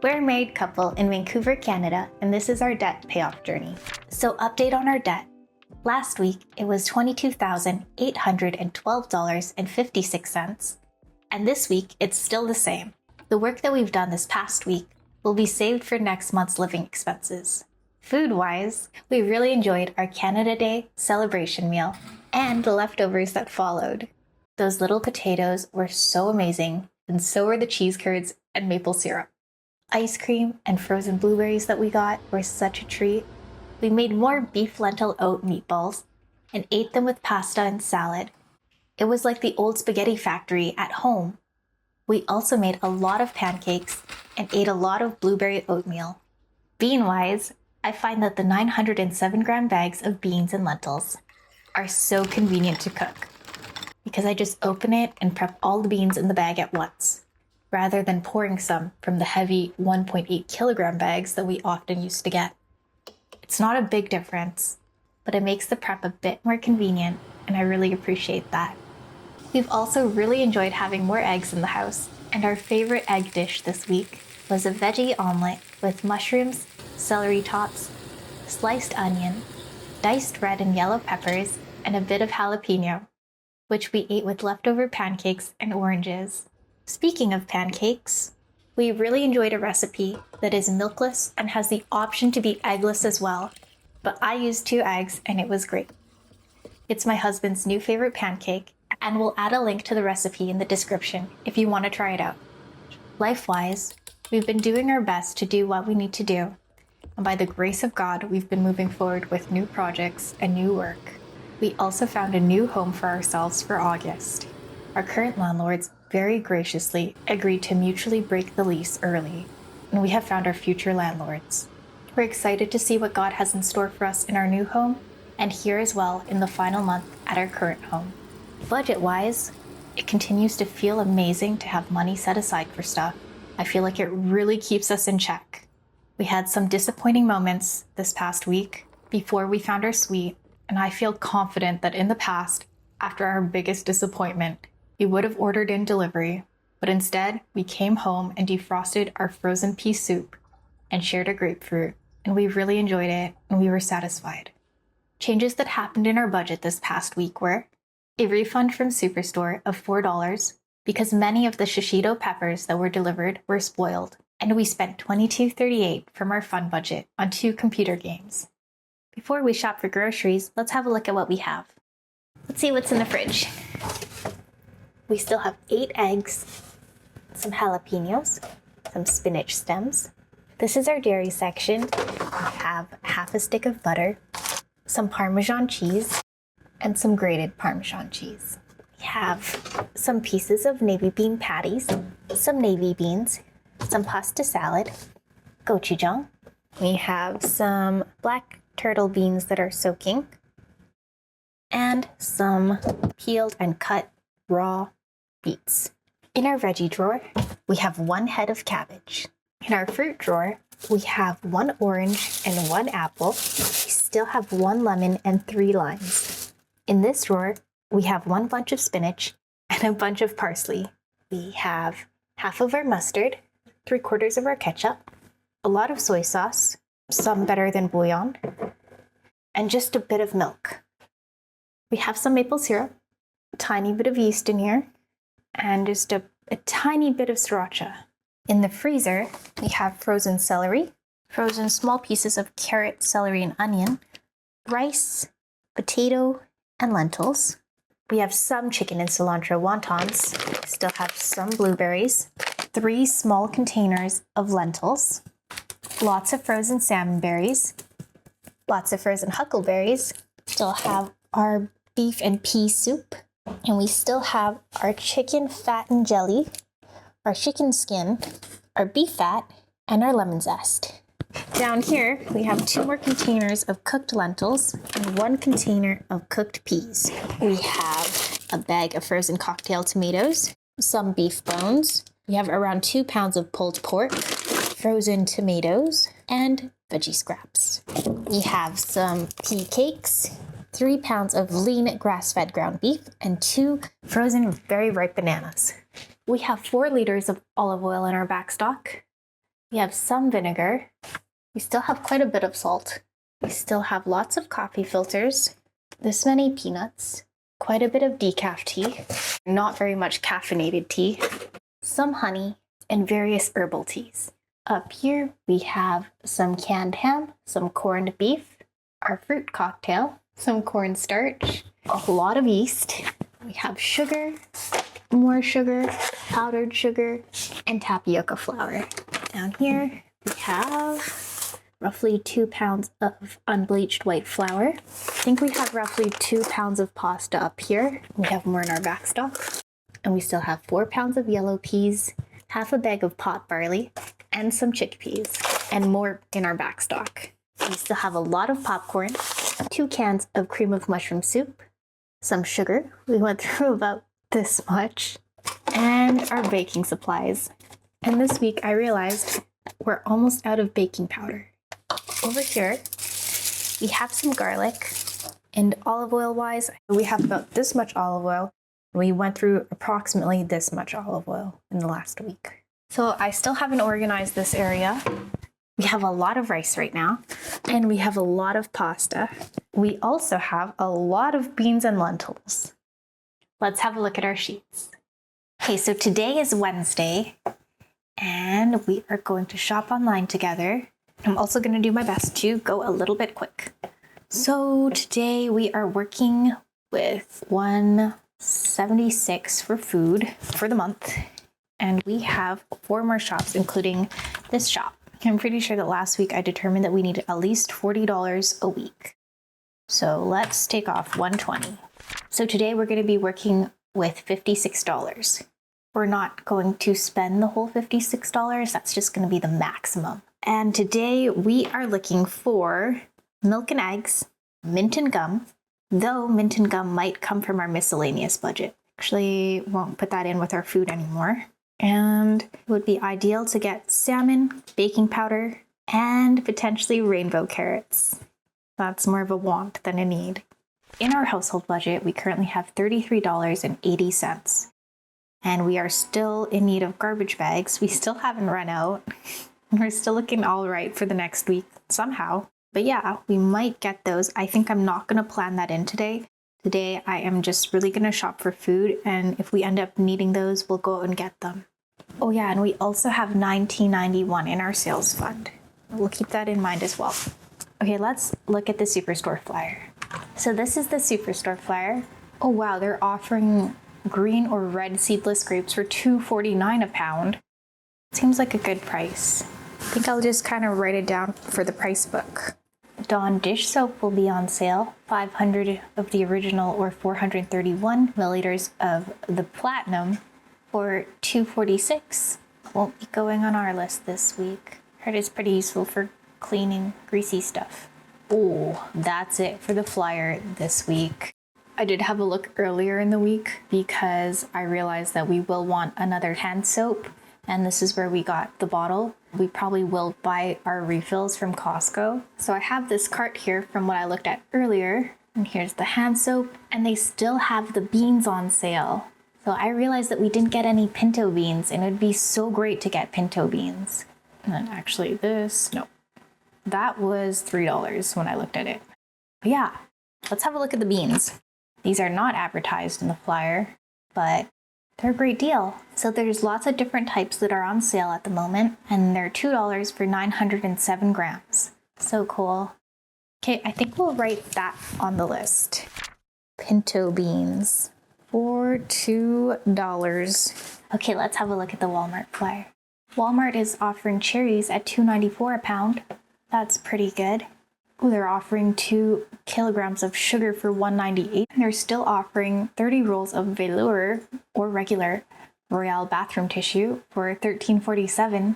We're a married couple in Vancouver, Canada, and this is our debt payoff journey. So update on our debt. Last week, it was $22,812.56, and this week, it's still the same. The work that we've done this past week will be saved for next month's living expenses. Food-wise, we really enjoyed our Canada Day celebration meal and the leftovers that followed. Those little potatoes were so amazing, and so were the cheese curds and maple syrup. Ice cream and frozen blueberries that we got were such a treat. We made more beef lentil oat meatballs and ate them with pasta and salad. It was like the old spaghetti factory at home. We also made a lot of pancakes and ate a lot of blueberry oatmeal. Bean-wise, I find that the 907-gram bags of beans and lentils are so convenient to cook because I just open it and prep all the beans in the bag at once, rather than pouring some from the heavy 1.8 kilogram bags that we often used to get. It's not a big difference, but it makes the prep a bit more convenient, and I really appreciate that. We've also really enjoyed having more eggs in the house, and our favorite egg dish this week was a veggie omelet with mushrooms, celery tops, sliced onion, diced red and yellow peppers, and a bit of jalapeno, which we ate with leftover pancakes and oranges. Speaking of pancakes, we really enjoyed a recipe that is milkless and has the option to be eggless as well, but I used 2 eggs and it was great. It's my husband's new favorite pancake, and we'll add a link to the recipe in the description if you want to try it out. Life-wise, we've been doing our best to do what we need to do, and by the grace of God, we've been moving forward with new projects and new work. We also found a new home for ourselves for August. Our current landlords very graciously agreed to mutually break the lease early, and we have found our future landlords. We're excited to see what God has in store for us in our new home, and here as well in the final month at our current home. Budget-wise, it continues to feel amazing to have money set aside for stuff. I feel like it really keeps us in check. We had some disappointing moments this past week before we found our suite, and I feel confident that in the past, after our biggest disappointment, we would have ordered in delivery, but instead we came home and defrosted our frozen pea soup and shared a grapefruit, and we really enjoyed it and we were satisfied. Changes that happened in our budget this past week were a refund from Superstore of $4 because many of the shishito peppers that were delivered were spoiled, and we spent $22.38 from our fund budget on 2 computer games. Before we shop for groceries, let's have a look at what we have. Let's see what's in the fridge. We still have 8 eggs, some jalapenos, some spinach stems. This is our dairy section. We have half a stick of butter, some Parmesan cheese, and some grated Parmesan cheese. We have some pieces of navy bean patties, some navy beans, some pasta salad, gochujang. We have some black turtle beans that are soaking, and some peeled and cut raw beets. In our veggie drawer, we have 1 head of cabbage. In our fruit drawer, we have 1 orange and 1 apple. We still have 1 lemon and 3 limes. In this drawer, we have 1 bunch of spinach and a bunch of parsley. We have half of our mustard, 3/4 of our ketchup, a lot of soy sauce, some better than bouillon, and just a bit of milk. We have some maple syrup, a tiny bit of yeast in here, and just a tiny bit of sriracha. In the freezer, we have frozen celery, frozen small pieces of carrot, celery, and onion, rice, potato, and lentils. We have some chicken and cilantro wontons. We still have some blueberries, 3 small containers of lentils, lots of frozen salmon berries, lots of frozen huckleberries. Still have our beef and pea soup, and we still have our chicken fat and jelly, our chicken skin, our beef fat, and our lemon zest. Down here, we have 2 more containers of cooked lentils and 1 container of cooked peas. We have a bag of frozen cocktail tomatoes, some beef bones. We have around 2 pounds of pulled pork, frozen tomatoes, and veggie scraps. We have some pea cakes, 3 pounds of lean grass-fed ground beef, and 2 frozen very ripe bananas. We have 4 liters of olive oil in our back stock, We have some vinegar. We still have quite a bit of salt. We still have lots of coffee filters, this many peanuts, quite a bit of decaf tea, not very much caffeinated tea, some honey, and various herbal teas. Up here, we have some canned ham, some corned beef, our fruit cocktail, some cornstarch, a lot of yeast. We have sugar, more sugar, powdered sugar, and tapioca flour. Down here, we have roughly 2 pounds of unbleached white flour. I think we have roughly 2 pounds of pasta up here. We have more in our backstock. And we still have 4 pounds of yellow peas, half a bag of pot barley, and some chickpeas, and more in our backstock. We still have a lot of popcorn, 2 cans of cream of mushroom soup, some sugar. We went through about this much, and our baking supplies. And this week I realized we're almost out of baking powder. Over here, we have some garlic, and olive oil wise, we have about this much olive oil. We went through approximately this much olive oil in the last week. So I still haven't organized this area. We have a lot of rice right now, and we have a lot of pasta. We also have a lot of beans and lentils. Let's have a look at our sheets. Okay, so today is Wednesday, and we are going to shop online together. I'm also going to do my best to go a little bit quick. So today we are working with $176 for food for the month. And we have 4 more shops, including this shop. I'm pretty sure that last week I determined that we needed at least $40 a week. So let's take off $120. So today we're going to be working with $56. We're not going to spend the whole $56. That's just going to be the maximum. And today we are looking for milk and eggs, mint and gum, though mint and gum might come from our miscellaneous budget. Actually, won't put that in with our food anymore. And it would be ideal to get salmon, baking powder, and potentially rainbow carrots. That's more of a want than a need. In our household budget, we currently have $33.80. And we are still in need of garbage bags. We still haven't run out. We're still looking all right for the next week somehow. But yeah, we might get those. I think I'm not going to plan that in today. Today, I am just really going to shop for food. And if we end up needing those, we'll go out and get them. Oh yeah, and we also have $19.91 in our sales fund. We'll keep that in mind as well. Okay, let's look at the Superstore flyer. So this is the Superstore flyer. Oh wow, they're offering green or red seedless grapes for $2.49 a pound. Seems like a good price. I think I'll just kind of write it down for the price book. Dawn dish soap will be on sale. 500 of the original or 431 milliliters of the platinum for $2.46. Won't be going on our list this week. Heard it's pretty useful for cleaning greasy stuff. Oh, that's it for the flyer this week. I did have a look earlier in the week because I realized that we will want another hand soap, and this is where we got the bottle. We probably will buy our refills from Costco. So I have this cart here from what I looked at earlier, and here's the hand soap, and they still have the beans on sale. So I realized that we didn't get any pinto beans, and it would be so great to get pinto beans. And then actually no. That was $3 when I looked at it. But yeah, let's have a look at the beans. These are not advertised in the flyer, but they're a great deal. So there's lots of different types that are on sale at the moment, and they're $2 for 907 grams. So cool. Okay, I think we'll write that on the list. Pinto beans for $2. Okay, let's have a look at the Walmart flyer. Walmart is offering cherries at $2.94 a pound. That's pretty good. Ooh, they're offering 2 kilograms of sugar for $1.98. And they're still offering 30 rolls of velour or regular Royale bathroom tissue for $13.47.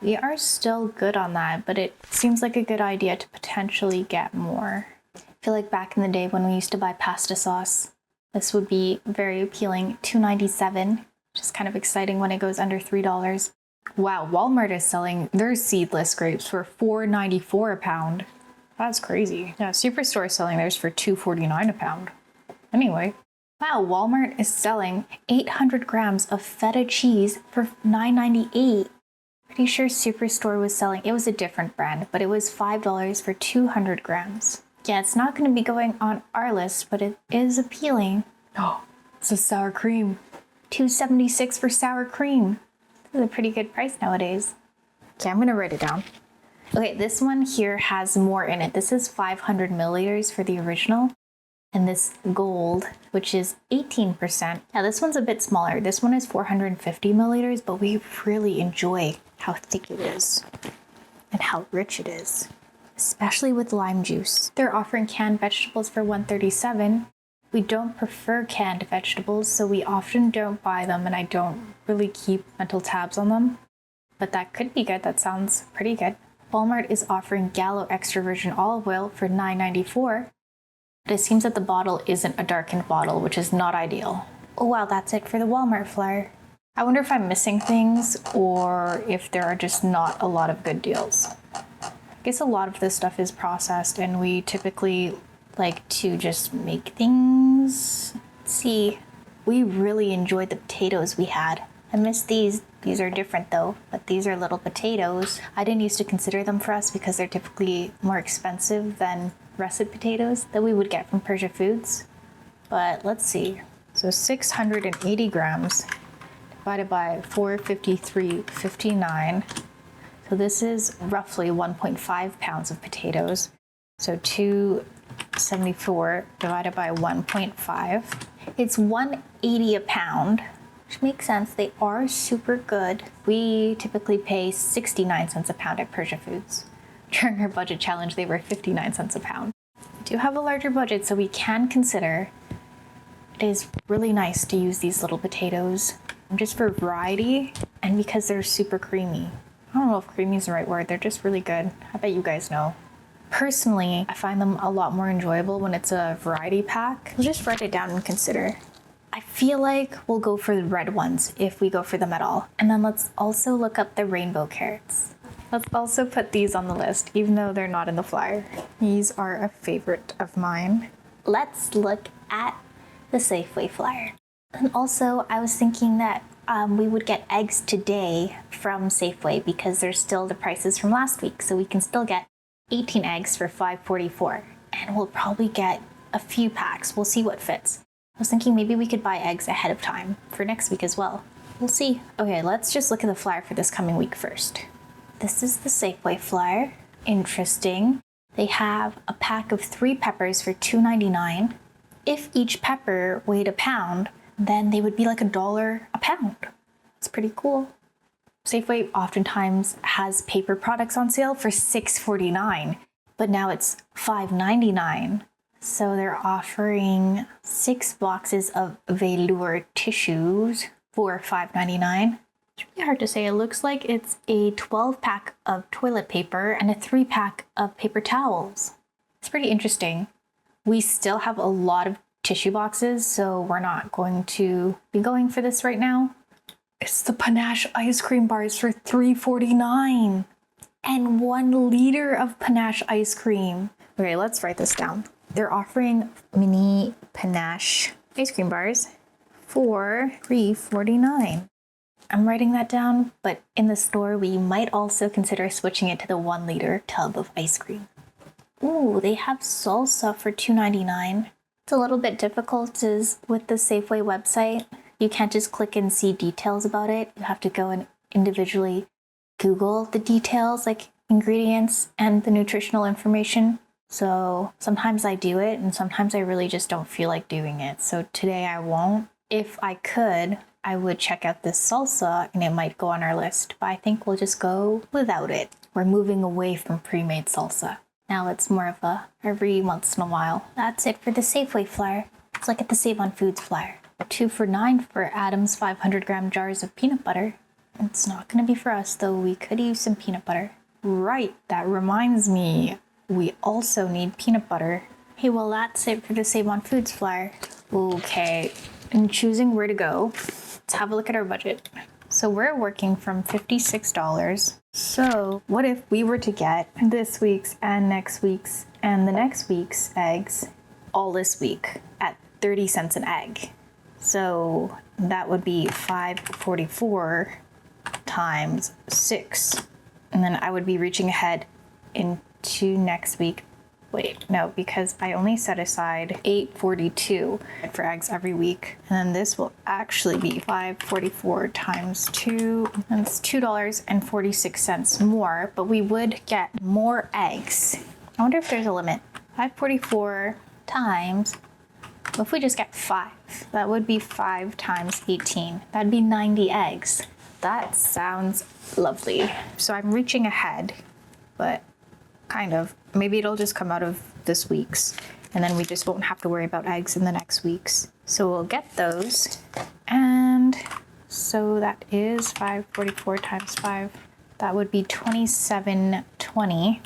We are still good on that, but it seems like a good idea to potentially get more. I feel like back in the day when we used to buy pasta sauce, this would be very appealing. $2.97, which is kind of exciting when it goes under $3. Wow, Walmart is selling their seedless grapes for $4.94 a pound. That's crazy. Yeah, Superstore is selling theirs for $2.49 a pound. Anyway, wow, Walmart is selling 800 grams of feta cheese for $9.98. Are Pretty sure Superstore was selling, it was a different brand, but it was $5 for 200 grams. Yeah, it's not going to be going on our list, but it is appealing. Oh, it's a sour cream. $2.76 for sour cream. This is a pretty good price nowadays. Okay, I'm going to write it down. Okay, this one here has more in it. This is 500 milliliters for the original. And this gold, which is 18%. Now this one's a bit smaller. This one is 450 milliliters, but we really enjoy how thick it is and how rich it is, especially with lime juice. They're offering canned vegetables for $137. We don't prefer canned vegetables, so we often don't buy them, and I don't really keep mental tabs on them. But that could be good. That sounds pretty good. Walmart is offering Gallo extra virgin olive oil for $9.94. But it seems that the bottle isn't a darkened bottle, which is not ideal. Oh wow, that's it for the Walmart flyer. I wonder if I'm missing things or if there are just not a lot of good deals. I guess a lot of this stuff is processed and we typically like to just make things. Let's see, we really enjoyed the potatoes we had. I miss these. These are different though, but these are little potatoes. I didn't used to consider them for us because they're typically more expensive than russet potatoes that we would get from Persia Foods. But let's see. So 680 grams divided by 453.59. So this is roughly 1.5 pounds of potatoes. So 274 divided by 1.5. It's $1.80 a pound, which makes sense. They are super good. We typically pay 69 cents a pound at Persia Foods. During our budget challenge, they were 59 cents a pound. We do have a larger budget, so we can consider. It is really nice to use these little potatoes just for variety and because they're super creamy. I don't know if creamy is the right word. They're just really good. I bet you guys know. Personally, I find them a lot more enjoyable when it's a variety pack. We'll just write it down and consider. I feel like we'll go for the red ones if we go for them at all. And then let's also look up the rainbow carrots. Let's also put these on the list, even though they're not in the flyer. These are a favorite of mine. Let's look at the Safeway flyer. And also, I was thinking that we would get eggs today from Safeway because they're still the prices from last week. So we can still get 18 eggs for $5.44. And we'll probably get a few packs. We'll see what fits. I was thinking maybe we could buy eggs ahead of time for next week as well. We'll see. Okay, let's just look at the flyer for this coming week first. This is the Safeway flyer. Interesting. They have a pack of 3 peppers for $2.99. If each pepper weighed a pound, then they would be like $1 a pound. It's pretty cool. Safeway oftentimes has paper products on sale for $6.49, but now it's $5.99. So they're offering 6 boxes of velour tissues for $5.99. It's really hard to say. It looks like it's a 12-pack of toilet paper and a 3-pack of paper towels. It's pretty interesting. We still have a lot of tissue boxes, so we're not going to be going for this right now. It's the Panache ice cream bars for $3.49 and 1 liter of Panache ice cream. Okay, let's write this down. They're offering mini Panache ice cream bars for $3.49. I'm writing that down, but in the store, we might also consider switching it to the 1 liter tub of ice cream. Ooh, they have salsa for $2.99. It's a little bit difficult with the Safeway website. You can't just click and see details about it. You have to go and individually Google the details, like ingredients and the nutritional information. So sometimes I do it and sometimes I really just don't feel like doing it. So today I won't. If I could, I would check out this salsa and it might go on our list, but I think we'll just go without it. We're moving away from pre-made salsa. Now it's more of a every once in a while. That's it for the Safeway flyer. Let's look at the Save on Foods flyer. 2 for $9 for Adam's 500 gram jars of peanut butter. It's not going to be for us though. We could use some peanut butter. Right, that reminds me. We also need peanut butter. Hey, well that's it for the Save on Foods flyer. Okay, and choosing where to go. Let's have a look at our budget. So we're working from $56. So what if we were to get this week's and next week's and the next week's eggs all this week at 30 cents an egg? So that would be $5.44. times 6. And then I would be reaching ahead into next week. Wait, no, because I only set aside $8.42 for eggs every week. And then this will actually be $5.44 times 2. And it's $2.46 more, but we would get more eggs. I wonder if there's a limit. 5.44 times, if we just get 5, that would be 5 times 18. That'd be 90 eggs. That sounds lovely. So I'm reaching ahead, but kind of. Maybe it'll just come out of this week's, and then we just won't have to worry about eggs in the next week's. So we'll get those. And so that is 5.44 times 5. That would be 27.20.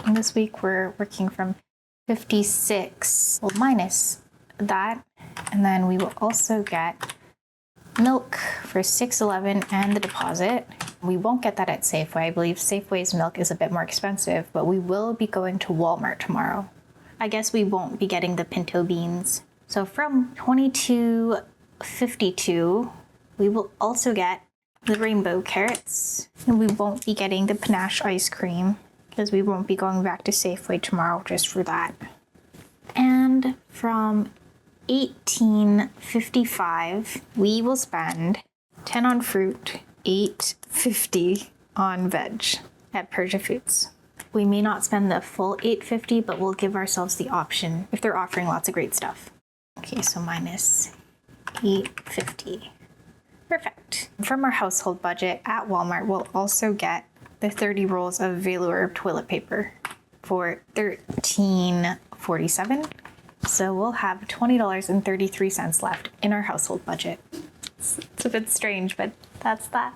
And this week we're working from 56, well, minus that. And then we will also get milk for $6.11 and the deposit. We won't get that at Safeway. I believe Safeway's milk is a bit more expensive, but we will be going to Walmart tomorrow. I guess we won't be getting the pinto beans. So from $22.52, we will also get the rainbow carrots. And we won't be getting the panache ice cream because we won't be going back to Safeway tomorrow just for that. And from $18.55, we will spend 10 on fruit, $8.50 on veg at Persia Foods. We may not spend the full $8.50, but we'll give ourselves the option if they're offering lots of great stuff. Okay, so minus $8.50. Perfect. From our household budget at Walmart, we'll also get the 30 rolls of velour toilet paper for $13.47. So we'll have $20.33 left in our household budget. It's a bit strange, but that's that.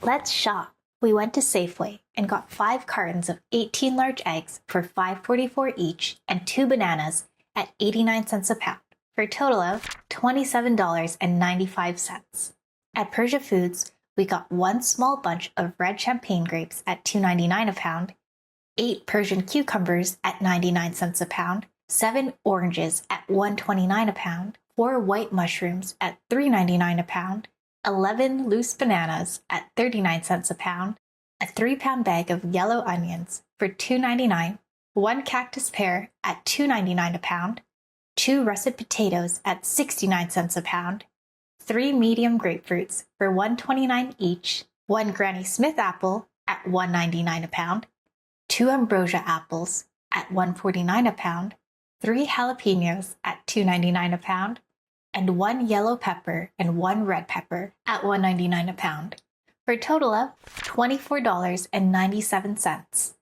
Let's shop. We went to Safeway and got 5 cartons of 18 large eggs for $5.44 each and 2 bananas at 89 cents a pound for a total of $27.95. At Persia Foods, we got 1 small bunch of red champagne grapes at $2.99 a pound, 8 Persian cucumbers at 99 cents a pound, 7 oranges at $1.29 a pound, 4 white mushrooms at $3.99 a pound, 11 loose bananas at 39 cents a pound, a 3-pound bag of yellow onions for $2.99, 1 cactus pear at $2.99 a pound, 2 russet potatoes at 69 cents a pound, 3 medium grapefruits for $1.29 each, 1 Granny Smith apple at $1.99 a pound, 2 ambrosia apples at $1.49 a pound, 3 jalapenos at $2.99 a pound, and 1 yellow pepper and 1 red pepper at $1.99 a pound, for a total of $24.97.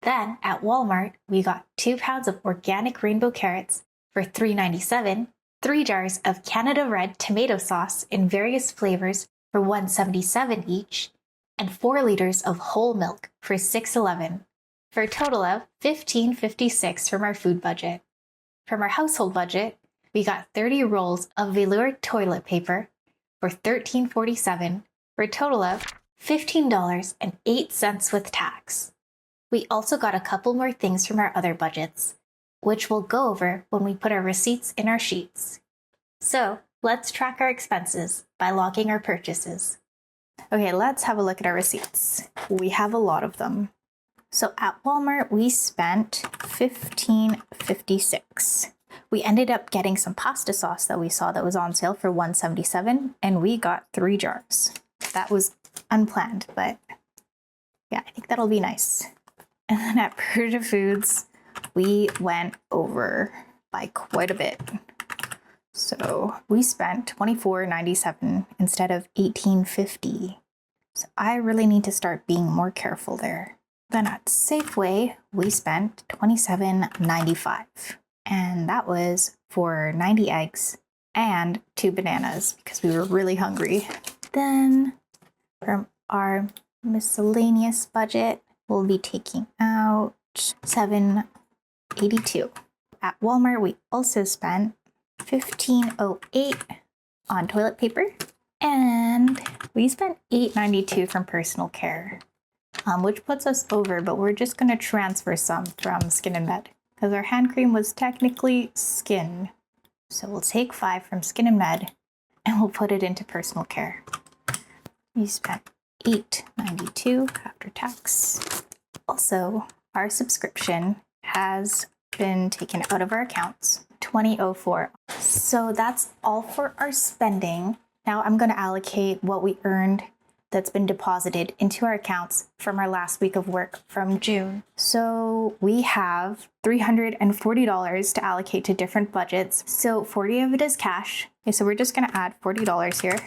Then at Walmart, we got 2 pounds of organic rainbow carrots for $3.97, 3 jars of Canada Red tomato sauce in various flavors for $1.77 each, and 4 liters of whole milk for $6.11, for a total of $15.56 from our food budget. From our household budget, we got 30 rolls of velour toilet paper for $13.47, for a total of $15.08 with tax. We also got a couple more things from our other budgets, which we'll go over when we put our receipts in our sheets. So let's track our expenses by logging our purchases. Okay, let's have a look at our receipts. We have a lot of them. So at Walmart, we spent $15.56. We ended up getting some pasta sauce that we saw that was on sale for $1.77, and we got 3 jars. That was unplanned, but yeah, I think that'll be nice. And then at Persia Foods, we went over by quite a bit. So we spent $24.97 instead of $18.50. So I really need to start being more careful there. Then at Safeway, we spent $27.95. And that was for 90 eggs and 2 bananas because we were really hungry. Then from our miscellaneous budget, we'll be taking out $7.82. At Walmart, we also spent $15.08 on toilet paper, and we spent $8.92 from personal care, which puts us over, but we're just going to transfer some from Skin and Med because our hand cream was technically skin. So we'll take 5 from Skin and Med and we'll put it into personal care. We spent $8.92 after tax. Also, our subscription has been taken out of our accounts, $20.04. So that's all for our spending. Now I'm going to allocate what we earned that's been deposited into our accounts from our last week of work from June. So we have $340 to allocate to different budgets. So 40 of it is cash. Okay, so we're just going to add $40 here.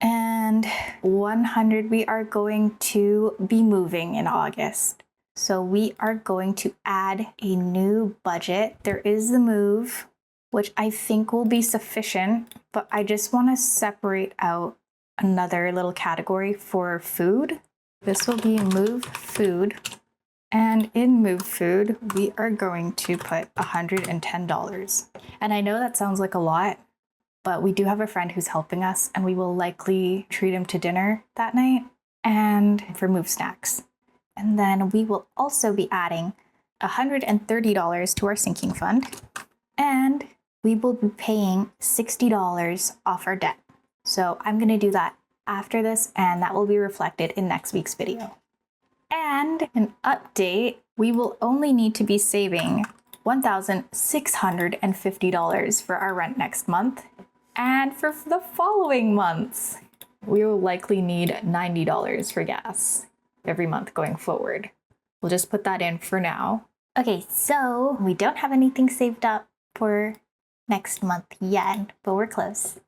And 100, we are going to be moving in August. So we are going to add a new budget. There is the move, which I think will be sufficient, but I just want to separate out another little category for food. This will be move food. And in move food, we are going to put $110. And I know that sounds like a lot, but we do have a friend who's helping us and we will likely treat him to dinner that night and for move snacks. And then we will also be adding $130 to our sinking fund, and we will be paying $60 off our debt. So I'm going to do that after this, and that will be reflected in next week's video. And an update, we will only need to be saving $1,650 for our rent next month. And for the following months, we will likely need $90 for gas every month going forward. We'll just put that in for now. Okay, so we don't have anything saved up for next month yet, but we're close.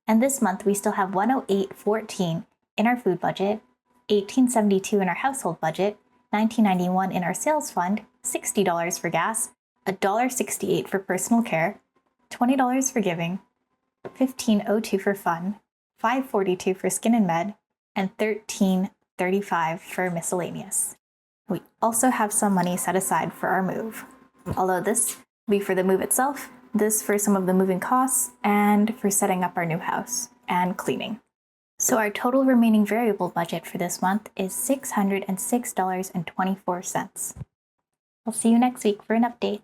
And this month we still have $108.14 in our food budget, $18.72 in our household budget, $19.91 in our sales fund, $60 for gas, $1.68 for personal care, $20 for giving, $15.02 for fun, $5.42 for skin and med, and $13.35 for miscellaneous. We also have some money set aside for our move. Although this will be for the move itself, this for some of the moving costs, and for setting up our new house and cleaning. So our total remaining variable budget for this month is $606.24. I'll see you next week for an update.